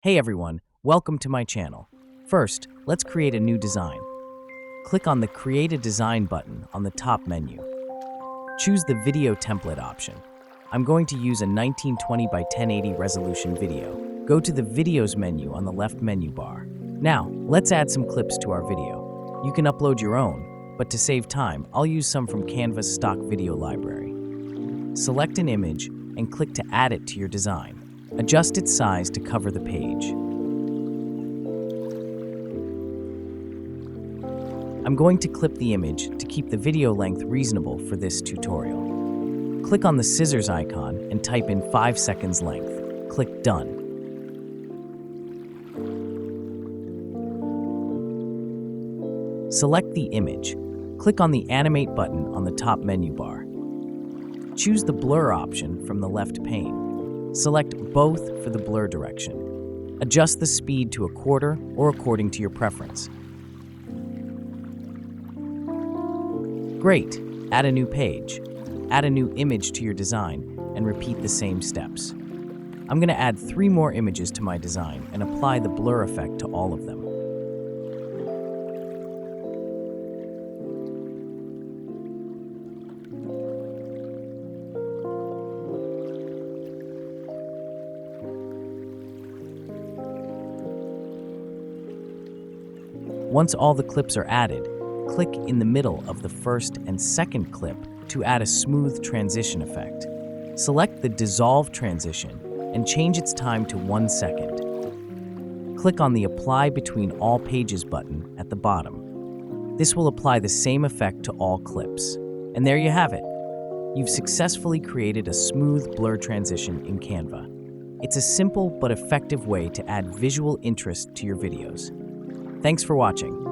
Hey everyone, welcome to my channel. First, let's create a new design. Click on the Create a Design button on the top menu. Choose the Video Template option. I'm going to use a 1920 by 1080 resolution video. Go to the Videos menu on the left menu bar. Now, let's add some clips to our video. You can upload your own, but to save time, I'll use some from Canva's stock video library. Select an image and click to add it to your design. Adjust its size to cover the page. I'm going to clip the image to keep the video length reasonable for this tutorial. Click on the scissors icon and type in 5 seconds length. Click Done. Select the image. Click on the Animate button on the top menu bar. Choose the Blur option from the left pane. Select both for the blur direction. Adjust the speed to 1/4 or according to your preference. Great! Add a new page. Add a new image to your design and repeat the same steps. I'm going to add 3 more images to my design and apply the blur effect to all of them. Once all the clips are added, click in the middle of the first and second clip to add a smooth transition effect. Select the Dissolve transition and change its time to 1 second. Click on the Apply Between All Pages button at the bottom. This will apply the same effect to all clips. And there you have it. You've successfully created a smooth blur transition in Canva. It's a simple but effective way to add visual interest to your videos. Thanks for watching.